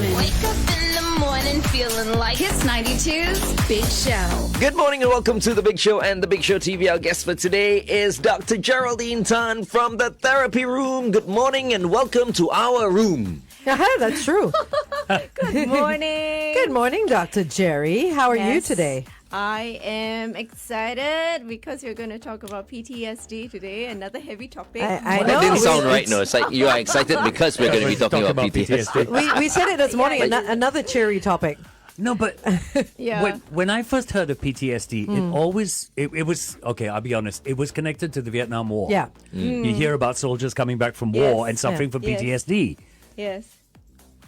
Dutchman. Wake up in the morning feeling like Kiss 92's Big Show. Good morning and welcome to The Big Show and The Big Show TV. Our guest for today is Dr. Geraldine Tan from the Therapy Room. Good morning and welcome to our room. Yeah, that's true. Good morning. Good morning, Dr. Jerry. How are you Yes. today? I am excited because we're going to talk about PTSD today, another heavy topic. I know. That didn't sound it's- right. No, it's like you are excited because we're going to be talking about PTSD. We said it this morning, another cheery topic. No, but Yeah. when I first heard of PTSD, it was, okay, I'll be honest, it was connected to the Vietnam War. Yeah. You hear about soldiers coming back from war Yes. and suffering from Yes. PTSD. Yes.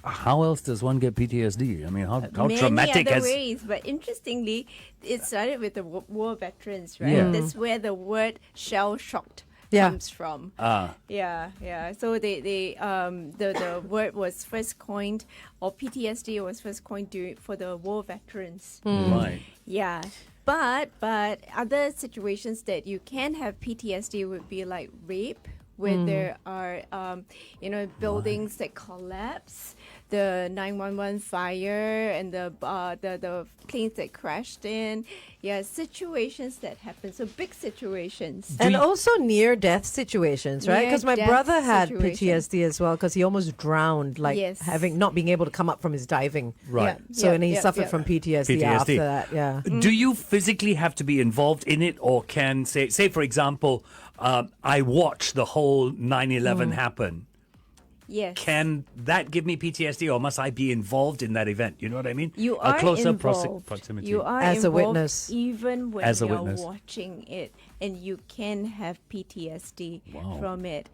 How else does one get PTSD? I mean, how Many traumatic other has... ways, but interestingly, it started with the war veterans, right? Yeah. That's where the word shell-shocked Yeah. comes from. Ah. Yeah. So the word was first coined, or PTSD was first coined for the war veterans. Right. Yeah. But other situations that you can have PTSD would be like rape, where there are buildings that collapse, the 911 fire, and the planes that crashed in. Yeah, situations that happen. So big situations. And also near-death situations, right? Because my Near-death brother had situations. PTSD as well because he almost drowned, like Yes. not being able to come up from his diving. Right. So, and he suffered from PTSD after that, yeah. Do you physically have to be involved in it, or can, say for example, I watched the whole 9/11 happen? Yes. Can that give me PTSD, or must I be involved in that event? You know what I mean? You are a closer involved. proximity. You are As a involved witness. even when As a you're witness. watching it, and you can have PTSD Wow. from it.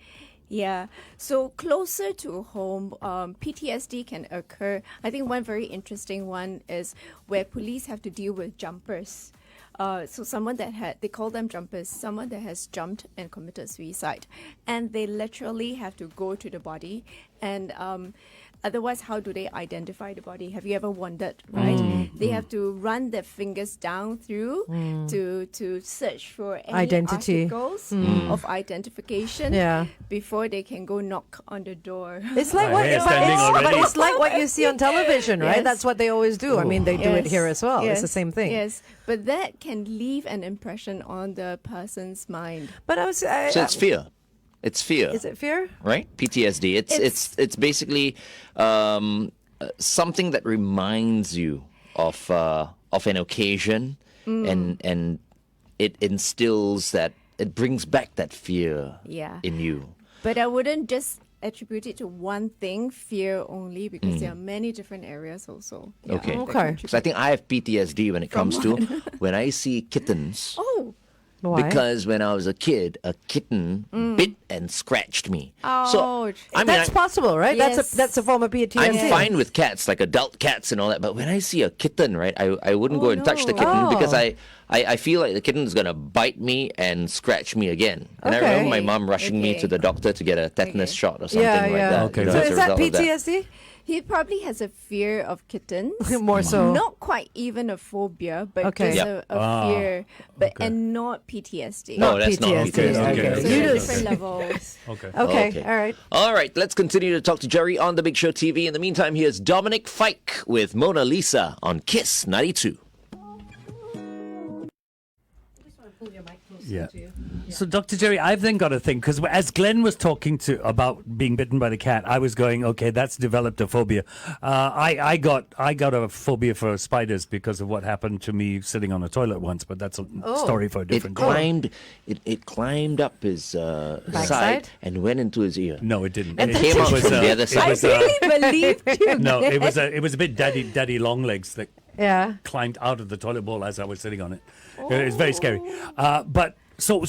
Yeah. So closer to home, PTSD can occur. I think one very interesting one is where police have to deal with jumpers. So someone they call them jumpers, someone that has jumped and committed suicide, and they literally have to go to the body, and otherwise, how do they identify the body? Have you ever wondered, right? They have to run their fingers down through to search for any Identity. articles of identification Yeah. before they can go knock on the door. It's like My what, hair's but standing it's, but already. it's like what you see on television, right? Yes. That's what they always do. I mean, they do it here as well. It's the same thing. Yes, but that can leave an impression on the person's mind. But I was. So it's fear. It's fear. Is it fear? Right? PTSD. It's basically something that reminds you of an occasion, and it instills that, it brings back that fear Yeah. in you. But I wouldn't just attribute it to one thing, fear only, because there are many different areas also. Yeah, Okay. that Okay. contribute. So I think I have PTSD when it comes to when I see kittens. Oh, Why? Because when I was a kid, a kitten bit and scratched me. Ouch. So I mean, That's possible, right? Yes. That's a form of PTSD. I'm fine with cats, like adult cats and all that. But when I see a kitten, right, I wouldn't go and touch the no. kitten Oh. because I feel like the kitten is going to bite me and scratch me again. And I Okay. remember my mom rushing me Okay. to the doctor to get a tetanus Okay. shot or something Yeah, like yeah. that. Okay. So as a is that result of PTSD? he probably has a fear of kittens. More so. Not quite even a phobia, but Okay. just Yep. a fear, but okay. and not PTSD. No, that's not PTSD. PTSD. Okay. So You there are just- different levels. Okay. Okay. Okay. All right. All right, let's continue to talk to Jerry on The Big Show TV. In the meantime, here's Dominic Fike with Mona Lisa on Kiss 92. Yeah. So, Dr. Jerry, I've then got to think, because as Glenn was talking about being bitten by the cat, I was going, okay, that's developed a phobia. I got a phobia for spiders because of what happened to me sitting on a toilet once, but that's a story for a different day. It climbed up his Backside? side and went into his ear. No, it didn't. And came out from the other it side. I was, really believed you. no, it was a bit daddy long legs that Yeah. climbed out of the toilet bowl as I was sitting on it. It was very scary. But so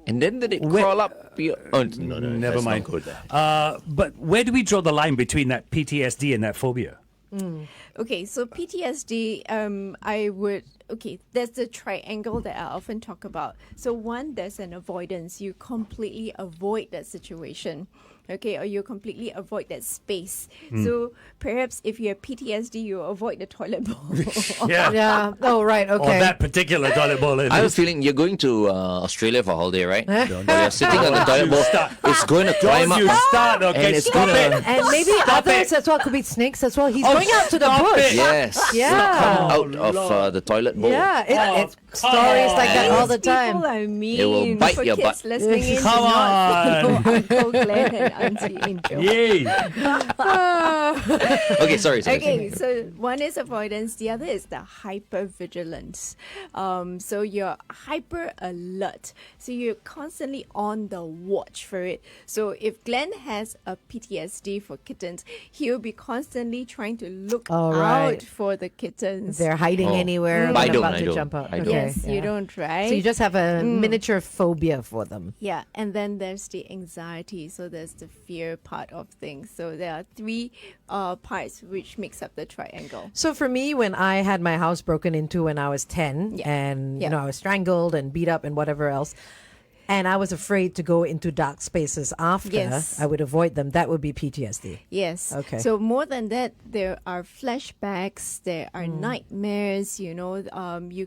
And then did it Where- crawl up your... Oh, no, never let's mind. not go there. But where do we draw the line between that PTSD and that phobia? Okay, so PTSD, I would okay, there's the triangle that I often talk about. So one, there's an avoidance. You completely avoid that situation. Okay, or you completely avoid that space. So perhaps if you have PTSD, you avoid the toilet bowl. Yeah. Yeah. Oh, right. Or Okay. that particular toilet bowl. I have a feeling you're going to Australia for a holiday, right? Or you're sitting on the toilet bowl. start. It's going to climb up. You start, okay? And it's Stop gonna- it. And maybe Stop others it. as well. Could be snakes as well. He's Oh, going out to the stop bush. it. Yes. Yeah. Come out of the toilet bowl. Yeah. Oh, It's stories like that all the These people time. are mean. It will bite for your kids butt. listening in, Come do not follow on. Uncle Glenn and Auntie Angel. Yay. Okay, sorry. Okay, so one is avoidance, the other is the hypervigilance. So you're hyper alert. So you're constantly on the watch for it. So if Glenn has a PTSD for kittens, he'll be constantly trying to look Oh, right. out for the kittens. They're hiding Oh. anywhere. I and don't, about I to don't. jump out. I don't. Okay, Yes, yeah. you don't, right? So you just have a miniature phobia for them. Yeah, and then there's the anxiety. So there's the fear part of things. So there are three parts which makes up the triangle. So for me, when I had my house broken into when I was 10 Yeah. and, Yeah. I was strangled and beat up and whatever else, and I was afraid to go into dark spaces after, Yes. I would avoid them. That would be PTSD. Yes. Okay. So more than that, there are flashbacks, there are nightmares, you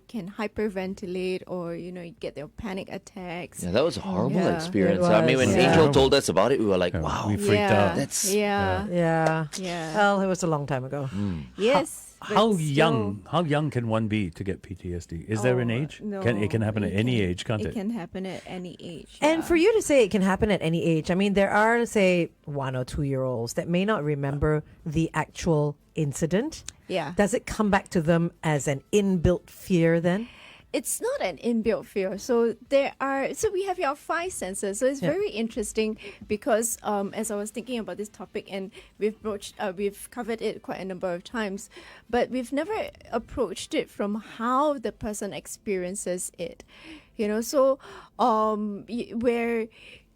can hyperventilate or, you get your panic attacks. Yeah, that was a horrible Yeah. experience. It I mean, when was, Angel yeah. told us about it, we were like, wow. We freaked yeah. out. That's- Yeah. Yeah. Yeah. Well, it was a long time ago. Yes. but How still- young can one be to get PTSD? Is there an Oh, age? No, It can happen at any age, can't It it? can happen at any age. And yeah. for you to say it can happen at any age, I mean, there are, say, 1 or 2 year olds that may not remember the actual incident. Yeah. Does it come back to them as an inbuilt fear then? It's not an inbuilt fear. So we have your five senses. So it's Yeah. very interesting because as I was thinking about this topic, and we've covered it quite a number of times, but we've never approached it from how the person experiences it. So where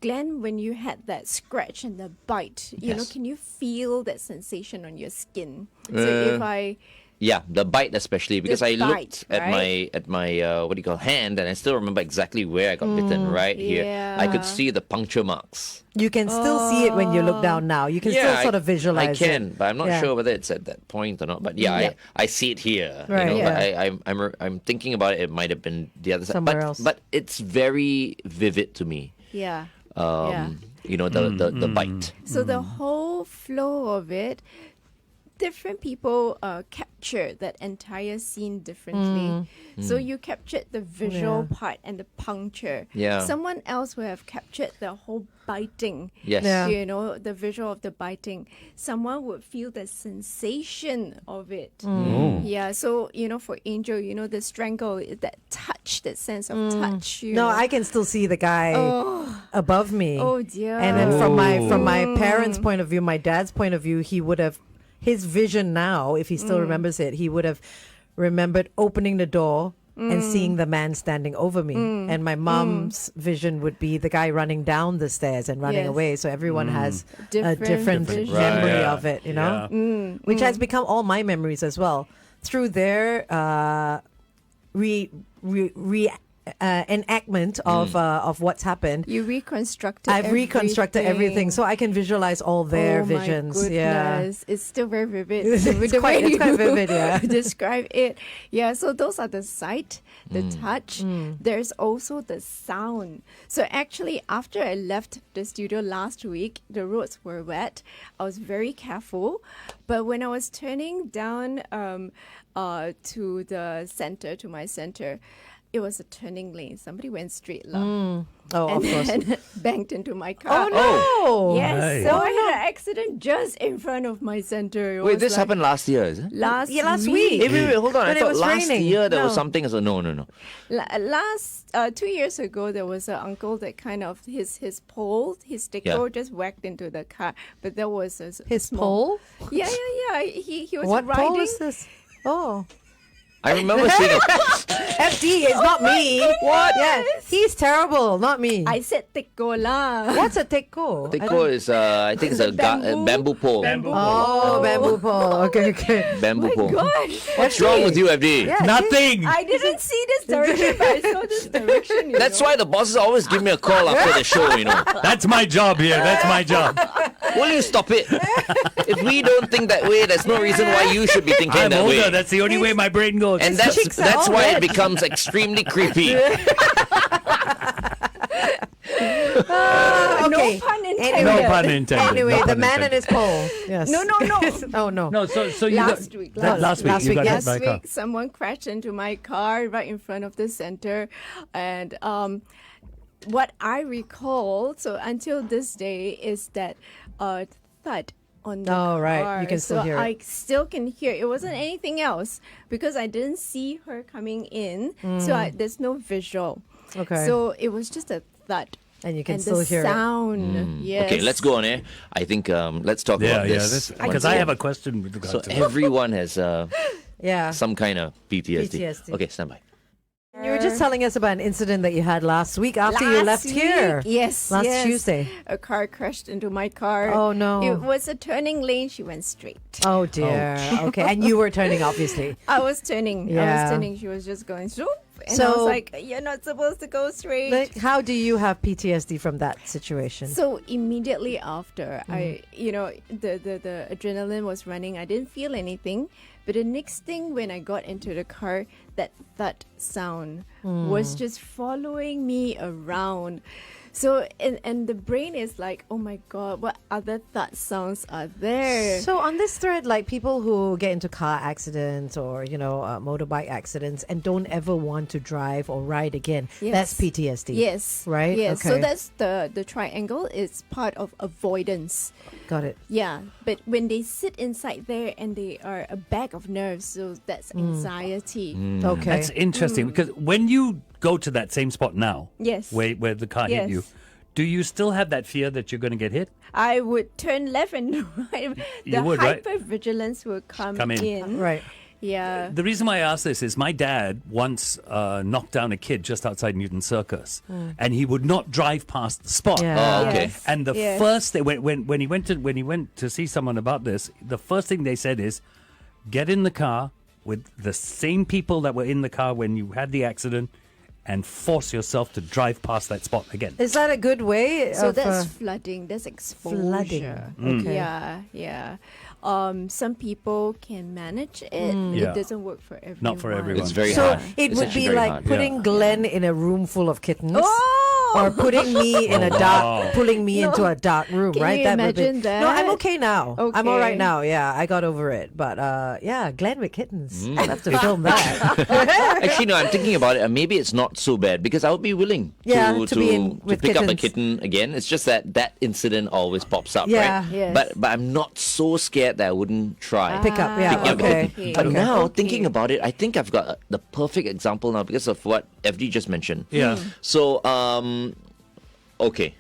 Glenn, when you had that scratch and the bite, Yes. can you feel that sensation on your skin? So if I Yeah, the bite especially, because The I looked bite, at my what do you call, hand, and I still remember exactly where I got bitten right here. I could Yeah. see the puncture marks. You can still see it when you look down now. You can still sort of visualize I can, it. but I'm not Yeah. sure whether it's at that point or not. But I see it here. Right, But yeah. I'm thinking about it. It might have been the other side. Somewhere else. But it's very vivid to me. yeah. The bite. So the whole flow of it, different people capture that entire scene differently. So you captured the visual part and the puncture. Yeah. Someone else will have captured the whole biting. Yes. Yeah. The visual of the biting. Someone would feel the sensation of it. Yeah. So, for Angel, the strangle, that touch, that sense of touch. No, I can still see the guy above me. Oh, dear. And then from my parents' point of view, my dad's point of view, he would have his vision now, if he still remembers it, he would have remembered opening the door and seeing the man standing over me. And my mom's vision would be the guy running down the stairs and running Yes. away. So everyone has a Different different vision. memory Right, yeah. of it, you know, Yeah. which has become all my memories as well through their enactment of what's happened. You reconstructed I've reconstructed everything, so I can visualize all their Oh visions. My Yeah, goodness. It's still very vivid. It's The quite- way it's quite you vivid, yeah. Describe it. Yeah, so those are the sight, the touch. There's also the sound. So actually, after I left the studio last week, the roads were wet. I was very careful. But when I was turning down to the center, to my center, it was a turning lane. Somebody went straight left. Oh, and of course. then banked into my car. Oh no! Yes, Nice. so I had an accident just in front of my center. It Wait, was this like happened last year, is it? last last week. week. Wait, hold on. When I it thought was last raining. year there was No. something. No. Last 2 years ago, there was an uncle that kind of his pole, his sticker just whacked into the car. But there was a His small, pole? Yeah. He was What riding. pole is this? Oh, I remember seeing a... FD, it's not me. What? Yeah, he's terrible, not me. I said teko lah. What's a teko? Teko is, I think it's a bamboo pole. Oh, bamboo pole. Okay. Bamboo pole. God, What's wrong with you, FD? Yeah, Nothing. I didn't see this direction, but I saw this direction. That's why the bosses always give me a call after the show, you know. That's my job here. That's my job. Will you stop it? If we don't think that way, there's no reason why you should be thinking I'm that older. way. That's the only way my brain goes. And cheeks are that's all why it red. becomes extremely creepy. Okay. No pun intended. no pun intended. Anyway, no the pun man intended. and his pole. Yes. No. Oh, no. No, so you Last got, week, last week you got hit Last by a car. week, someone crashed into my car right in front of the center, and what I recall, so until this day, is that thud on the Oh, right. car. You can still so hear it. I still can hear. It wasn't anything else because I didn't see her coming in, so there's no visual. Okay. So it was just a thud. And you can And still the hear it. sound. Yes. Okay, let's go on air. I think let's talk about this. Because I have a question with regard So to that. everyone has Yeah. some kind of PTSD. PTSD. Okay, stand by. You were just telling us about an incident that you had last week after you left Last here. week, Yes. Last yes. Tuesday. A car crashed into my car. Oh, no. It was a turning lane. She went straight. Oh, dear. Okay. And you were turning, obviously. I was turning. Yeah. She was just going zoop. And I So- was like, you're not supposed to go straight. Like, how do you have PTSD from that situation? So immediately after, the adrenaline was running. I didn't feel anything. But the next thing when I got into the car, that thud sound was just following me around. So, and the brain is like, oh my God, what other thud sounds are there? So on this thread, like people who get into car accidents or motorbike accidents and don't ever want to drive or ride again, that's PTSD. Yes. Right? Yes. So Okay. that's the triangle is part of avoidance. Got it. Yeah. But when they sit inside there and they are a bag of nerves, so that's anxiety. Okay. That's interesting because when you go to that same spot now, Yes. where the car hit you, Yes. do you still have that fear that you're going to get hit? I would turn left and right. You would, right? Hypervigilance will come Come in. Right. Yeah. The reason why I ask this is my dad once knocked down a kid just outside Newton Circus, and he would not drive past the spot. Yeah. Oh, okay. Yes. And the Yes. first thing when he went to see someone about this, the first thing they said is, get in the car with the same people that were in the car when you had the accident, and force yourself to drive past that spot again. Is that a good way? So of, that's flooding. That's exposure. flooding. Okay. Yeah. Some people can manage it. Yeah. It doesn't work for everyone. Not for everyone. It's very So hard. it It's would actually be very like hard. putting Glenn in a room full of kittens. Oh! Or putting me in a dark, pulling me No. into a dark room, Can right? you would imagine that? No, I'm okay now. I'm all right Okay. now. Yeah, I got over it. But yeah, Glenn with kittens. I'll have to film that. Actually, no, I'm thinking about it, and maybe it's not so bad because I would be willing Yeah, to to be in with pick up a kittens. kitten again. It's just that incident always pops up, Yeah. right? Yes. But I'm not so scared that I wouldn't try. Pick up, yeah, Picking up a okay. kitten. But Okay. now, Okay. thinking about it, I think I've got the perfect example now because of what FD just mentioned. Yeah. So, okay.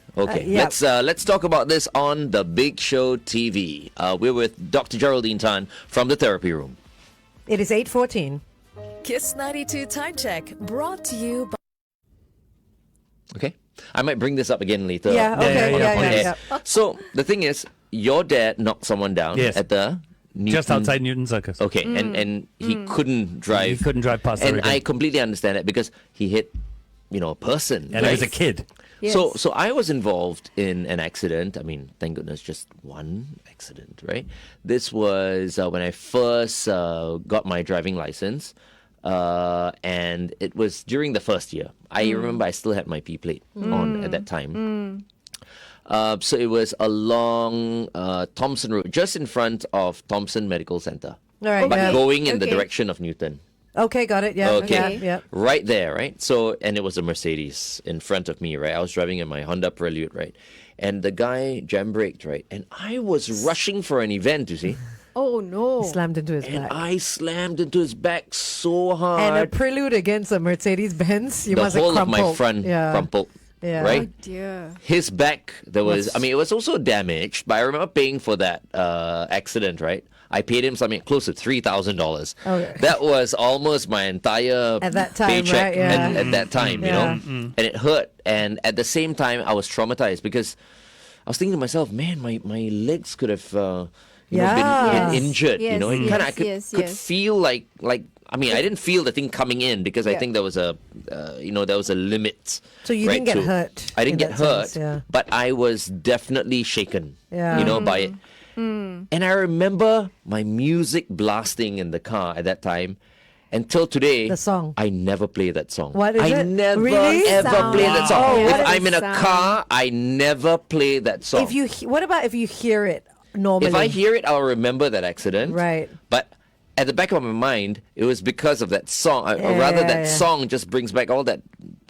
yeah. Let's talk about this on the Big Show TV. We're with Dr. Geraldine Tan from the Therapy Room. It is 8:14. Kiss 92 Time Check brought to you by. Okay, I might bring this up again later. Yeah, okay, yeah, yeah. Okay. So the thing is, your dad knocked someone down Yes. at the Just Newton- outside Newton Circus. Okay, and he couldn't drive. He couldn't drive past the and ribbon. I completely understand it because he hit, a person. And right? it was a kid. So I was involved in an accident. I mean, thank goodness, just one accident, right? This was when I first got my driving license, and it was during the first year. I remember I still had my P plate on at that time. So it was along Thompson Road, just in front of Thompson Medical Center, All right. but Yeah. going in the Okay. direction of Newton. Okay, got it. Yeah. Okay. Yeah. Right there, right? So, and it was a Mercedes in front of me, right? I was driving in my Honda Prelude, right? And the guy jam braked, right? And I was rushing for an event, you see? Oh no. Slammed into his And back. I slammed into his back so And a hard. prelude against a Mercedes Benz. You The must have whole of crumpled. my front crumpled, Yeah. right? Oh dear. His back, it was also damaged, but I remember paying for that accident, right? I paid him something close to $3,000. Okay. That was almost my entire At that time, paycheck right? Yeah. at that time, you know? And it hurt. And at the same time, I was traumatized because I was thinking to myself, man, my legs could have Yeah. been injured. Yes, It kind of yes, could yes. feel like I mean, I didn't feel the thing coming in because I think there was a there was a limit. So you right, didn't get to- hurt. I didn't in get that hurt, sense, yeah. but I was definitely shaken. Yeah. By it. And I remember my music blasting in the car at that time. Until today, The song. I never play that song. What is I it? never Really? ever Sound. play that song. Oh, If what is I'm in a sound? car, I never play that song. What about if you hear it normally? If I hear it, I'll remember that accident. Right. But at the back of my mind, it was because of that song. Or rather, Yeah, that yeah. song just brings back all that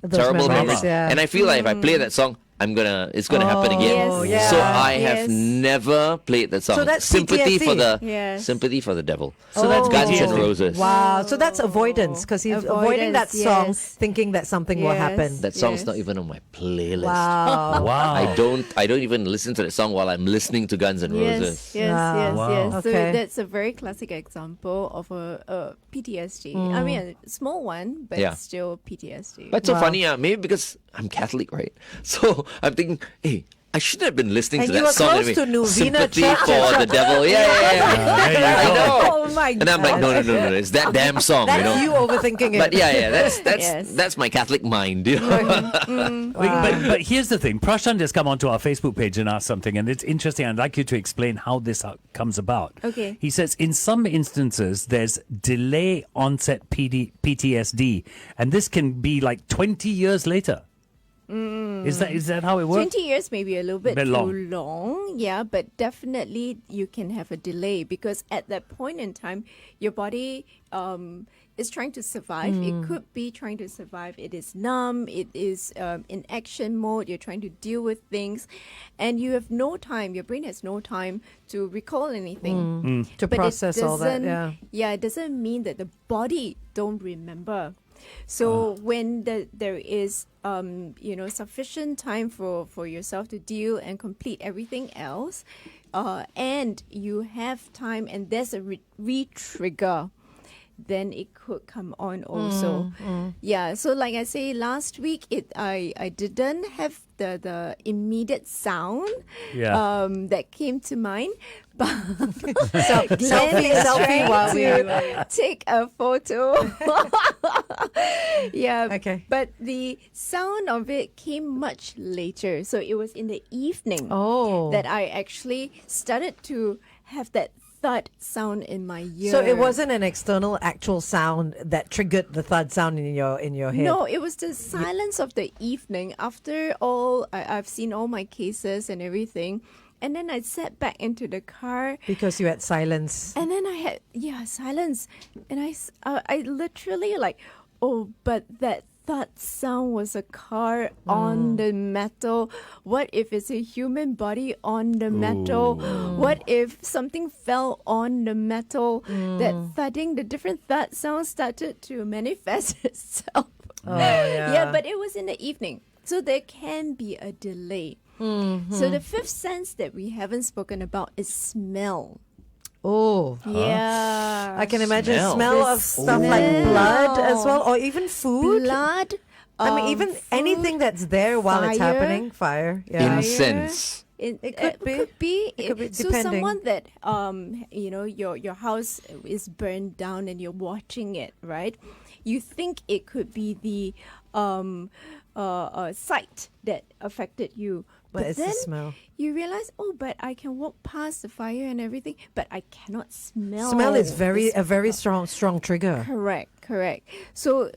Those terrible memories, memories. yeah. And I feel like if I play that song, it's gonna happen again. Oh, yeah. So I have Yes. never played that song. So that's sympathy for PTSD. the Yes. sympathy for the devil. So that's Guns N' PTSD. Roses. Wow. So that's avoidance because he's avoiding that Avoidance, song, yes. thinking that something will Yes. happen. That song's Yes. not even on my playlist. Wow. Wow. I don't even listen to that song while I'm listening to Guns N' Roses. Yes, Wow. yes, Wow. yes. So Okay. that's a very classic example of a PTSD. I mean, a small one, but Yeah. still PTSD. But it's so funny, maybe because I'm Catholic, right? So I'm thinking, hey, I shouldn't have been listening And to you that were song. close anyway. to Novena Sympathy Church. for the devil. Yeah. There you I go. know. Oh my And I'm like, no, it's that damn song, That's you overthinking it. But yeah, that's Yes. that's my Catholic mind. You know? But here's the thing. Prashant has come onto our Facebook page and asked something, and it's interesting. I'd like you to explain how this comes about. Okay. He says, in some instances, there's delay onset PTSD, and this can be like 20 years later. Is that how it works? 20 years may be a little bit Bit too long. long, yeah, but definitely you can have a delay because at that point in time, your body is trying to survive. It could be trying to survive. It is numb. It is in action mode. You're trying to deal with things, and you have no time. Your brain has no time to recall anything. to But it process all that. doesn't- Yeah. it doesn't mean that the body don't remember. So when there is sufficient time for yourself to deal and complete everything else, and you have time and there's a re-trigger, then it could come on also. Yeah. So like I say, last week I didn't have the immediate sound Yeah. that came to mind, but Selfie while we. to take a photo. Yeah. Okay. But the sound of it came much later. So it was in the evening Oh. that I actually started to have that thud sound in my ear. So it wasn't an external actual sound that triggered the thud sound in your head. No, it was the silence of the evening. After all, I've seen all my cases and everything. And then I sat back into the car. Because you had silence. And then I had, silence. And I literally like, but that thud sound was a car on the metal. What if it's a human body on the metal? What if something fell on the metal? That thudding, the different thud sounds started to manifest itself. Oh, yeah. Yeah, but it was in the evening. So there can be a delay. So the fifth sense that we haven't spoken about is smell. Oh. Yeah. I can imagine Smell. smell The of stuff like blood as well, or even food. Blood. I mean, even food, anything that's there while it's fire. happening. Fire. Yeah. Incense. It could be. Could be. It could be, So depending. someone that your house is burned down and you're watching it, right? You think it could be the site that affected you, But it's the then smell. you realize, but I can walk past the fire and everything, but I cannot smell. Smell is the a very strong trigger. Correct. So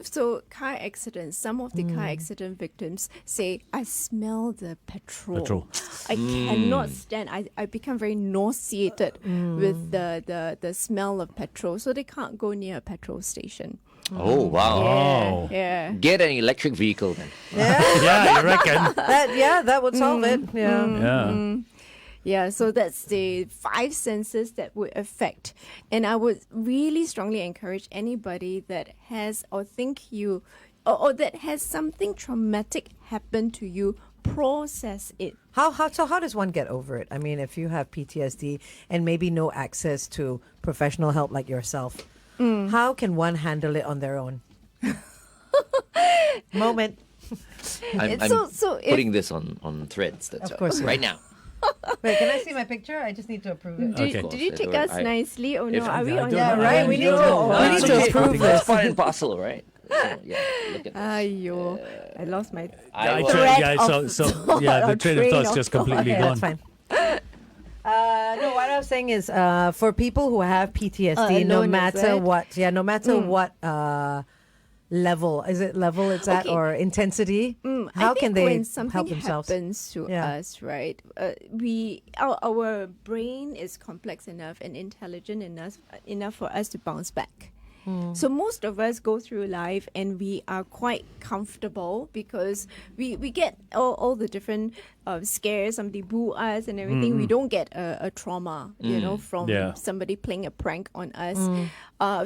car accidents, some of the car accident victims say, I smell the petrol. I cannot stand, I become very nauseated with the smell of petrol. So they can't go near a petrol station. Oh wow! Yeah. Get an electric vehicle then. Yeah, you reckon? That would solve it. Yeah. Yeah. Yeah, so that's the 5 senses that would affect. And I would really strongly encourage anybody that has or think you or that has something traumatic happen to you process it. How does one get over it? I mean, if you have PTSD and maybe no access to professional help like yourself, how can one handle it on their own? Moment. I'm So if- putting this on threads. That's Of course you right are. now. Wait, can I see my picture? I just need to approve it. Okay. Did you take us nicely? Oh no, If- are we I on? don't Yeah, know. right. I We need don't to- know. we need to Okay. approve It's this. part and parcel, right? So, yeah, look at this. Ayo, I lost my. I I was- tried, Thread so of so yeah, the thought, train of train thought's of just completely Okay, gone. that's fine. No, what I was saying is, for people who have PTSD, no alone, is matter it? what, no matter what level, is it level it's at Okay. or intensity, I how think can they when something help themselves? happens to Yeah. us, right? Our brain is complex enough and intelligent enough for us to bounce back. So most of us go through life and we are quite comfortable because we get all the different scares, somebody boo us and everything. We don't get a trauma, from Yeah. somebody playing a prank on us.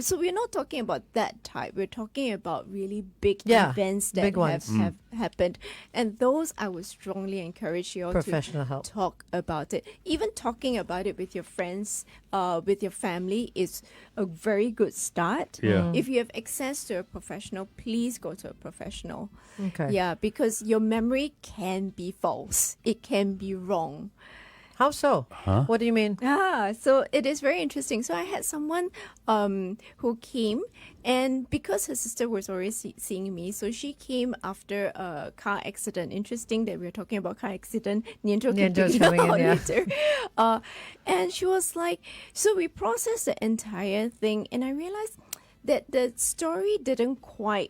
So we're not talking about that type. We're talking about really big Yeah, events that big ones. have happened. And those I would strongly encourage you all Professional to help. talk about it. Even talking about it with your friends, with your family is a very good start. Yeah. If you have access to a professional, please go to a professional. Okay. Yeah, because your memory can be false. It can be wrong. How so? What do you mean? So it is very interesting. So I had someone who came, and because her sister was already seeing me, so she came after a car accident. Interesting that we're talking about car accident. Nianjo can Nianjo's take it coming in, out yeah. later. And she was like, so we processed the entire thing, and I realized that the story didn't quite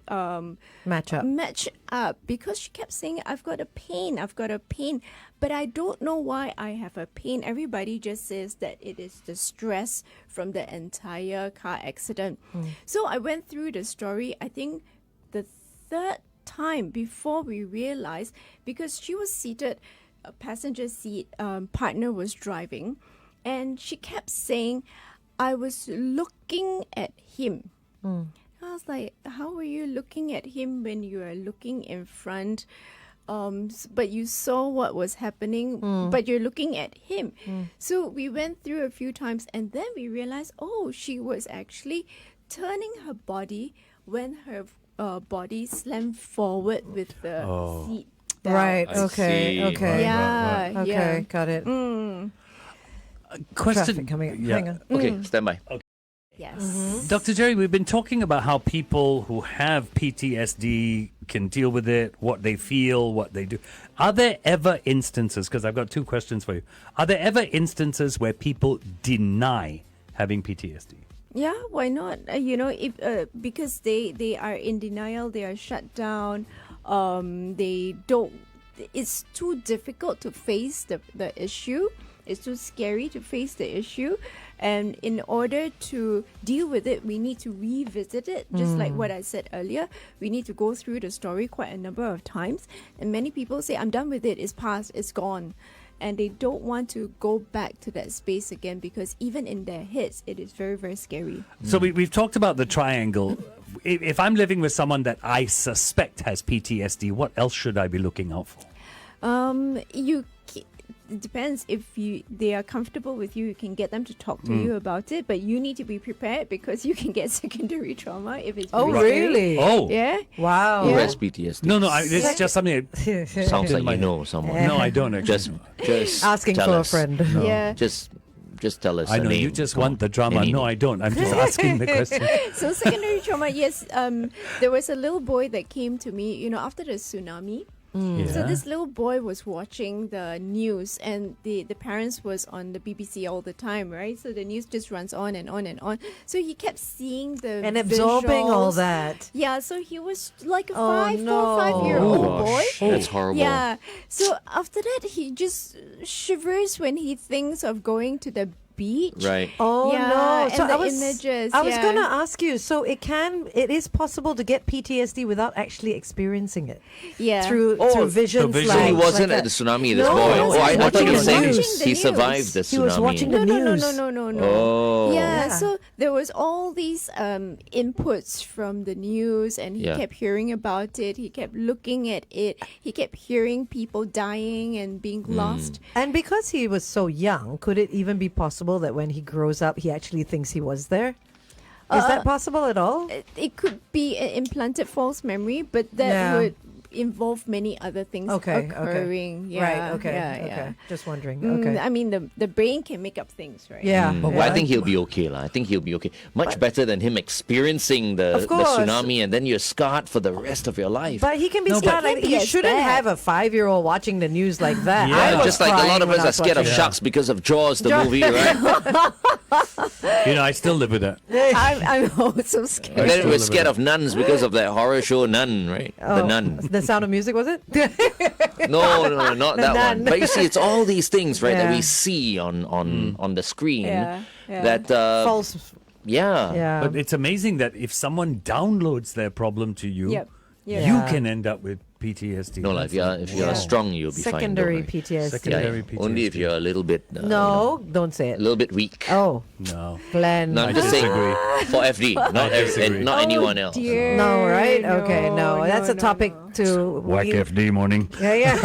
Match up. match up because she kept saying, I've got a pain, but I don't know why I have a pain. Everybody just says that it is the stress from the entire car accident. So I went through the story, I think the third time before we realized, because she was seated, a passenger seat, partner was driving, and she kept saying, I was looking at him. I was like, how are you looking at him when you are looking in front? But you saw what was happening, but you're looking at him. So we went through a few times, and then we realized, she was actually turning her body when her body slammed forward with the seat belt. Right. I Okay. see. Okay. Yeah, Okay. yeah. Got it. Question Traffic coming up. Yeah. Hang on. Okay, stand by. Yes. Dr. Jerry, we've been talking about how people who have PTSD can deal with it, what they feel, what they do. Are there ever instances, because I've got two questions for you, are there ever instances where people deny having PTSD? Yeah, why not? If because they are in denial, they are shut down. They don't. It's too difficult to face the issue. It's too scary to face the issue. And in order to deal with it, we need to revisit it. Just like what I said earlier, we need to go through the story quite a number of times. And many people say, I'm done with it. It's past. It's gone. And they don't want to go back to that space again because even in their heads, it is very, very scary. So we've talked about the triangle. If I'm living with someone that I suspect has PTSD, what else should I be looking out for? It depends. If they are comfortable with you, you can get them to talk to you about it. But you need to be prepared because you can get secondary trauma if it's Oh, very scary. really? Oh. Yeah. Wow. Who Yeah. has PTSD? No, it's just something. Sounds like you know someone. No, I don't actually. Just Asking tell for a us. friend. Yeah. Just tell us. I a know, name. you just Come want on. the drama. Any No, name. I don't. I'm just asking the question. So secondary trauma, yes. There was a little boy that came to me, after the tsunami. So Yeah. this little boy was watching the news, and the parents was on the BBC all the time, right? So the news just runs on and on and on. So he kept seeing the And absorbing all visuals. that. Yeah, so he was like a Oh, 5-year-old Oh, boy. gosh, that's horrible. Yeah. So after that, he just shivers when he thinks of going to the beach. Right. Oh Yeah, no! and So the I was images, I was yeah. gonna ask you. So it is possible to get PTSD without actually experiencing it Yeah. through vision. the visual. So he flags wasn't like at the that. tsunami, this No, boy. he was I thought watching you were the saying news. he Watching the survived the news. tsunami. He was watching the No, news. no. Oh. Yeah, Yeah. so there was all these inputs from the news, and he Yeah. kept hearing about it. He kept looking at it. He kept hearing people dying and being lost. And because he was so young, could it even be possible that when he grows up, he actually thinks he was there? Is that possible at all? It could be an implanted false memory, but that Yeah. would involve many other things occurring. Yeah, Right. Okay. yeah, Okay. yeah. Just wondering. Okay. I mean, the brain can make up things, right? Yeah. Well, I think he'll be okay. I think he'll be okay. Much better than him experiencing the Of course. tsunami and then you're scarred for the rest of your life. But he can be No, scared. but- Like, Can't be you as shouldn't bad. have a 5-year-old watching the news like that. Yeah. I was Just like a lot crying of when us I are was scared of watching it. sharks because of Jaws, the movie, right? I still live with that. I'm also scared. And then still we're live scared with of nuns because of that horror show Nun, right? The Oh, Nun. The Sound of Music, was it? No, not The that Nun. one. But you see, it's all these things, right, that Yeah. we see on the screen. Yeah, yeah. That False. yeah. Yeah. But it's amazing that if someone downloads their problem to you, Yep. Yep. you Yeah. can end up with PTSD. No, like if you're Yeah. strong, you'll be Secondary fine. don't worry. PTSD. Secondary Yeah, only if PTSD. you're a little bit No, don't say a it. little bit weak. Oh, No. Glenn. No, I'm just saying disagree. for FD, not disagree. not anyone else. Dear. No, right? Okay, no. That's a no, topic no. to... Whack FD morning. Yeah, yeah.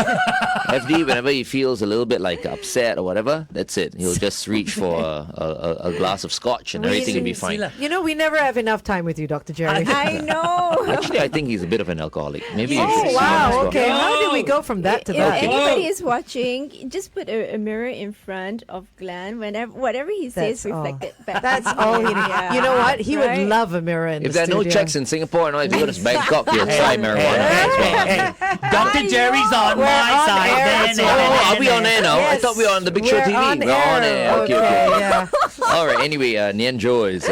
FD, whenever he feels a little bit like upset or whatever, that's it. He'll just reach for a glass of scotch and everything will be fine. You know, we never have enough time with you, Dr. Jerry. I know. Actually, I think he's a bit of an alcoholic. Maybe you should Oh, see him as wow. well. Okay. How did we go from that to If that? anybody is watching, just put a mirror in front of Glenn. Whatever he says, That's all. reflect it back. That's all he needs. Yeah. You know what? He Right? would love a mirror in If the there are no studio. checks in Singapore, no, if you go to Bangkok, you'll try marijuana as well. Dr. Jerry's on We're my on side. air. Oh, are we on air now? I Yes. thought we were on the Big Show We're TV. on We're on air. Okay. yeah. All right. Anyway, Nian Zhou is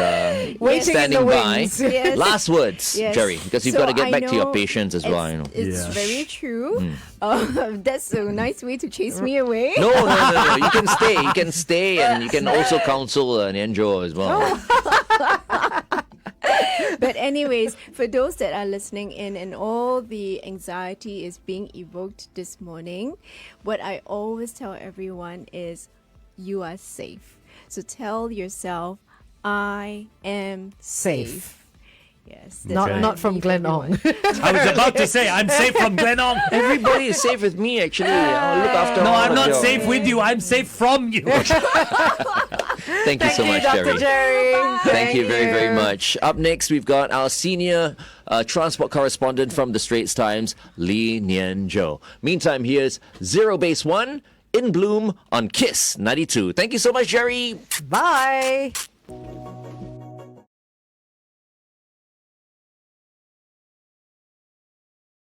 Waiting in standing the by. wings. Yes. Last words, Yes. Jerry, because you've So got to get I back to your know patients as well. You know. It's Yeah. very true. That's a nice way to chase me away. No. You can stay. You can stay, and you can also counsel Nian Zhou as well. But anyways, for those that are listening in and all the anxiety is being evoked this morning, what I always tell everyone is you are safe. So tell yourself, I am safe. Yes. that's what I Not from leave Glenn everyone. Ong. I was about to say, I'm safe from Glenn Ong. Everybody is safe with me, actually. I'll look after No, all I'm of not you. safe with you. I'm safe from you. Thank you so much, Dr. Jerry. Jerry. Thank you very, very much. Up next, we've got our senior transport correspondent from the Straits Times, Lee Nian Zhou. Meantime, here's Zero Base One in Bloom on KISS 92. Thank you so much, Jerry. Bye.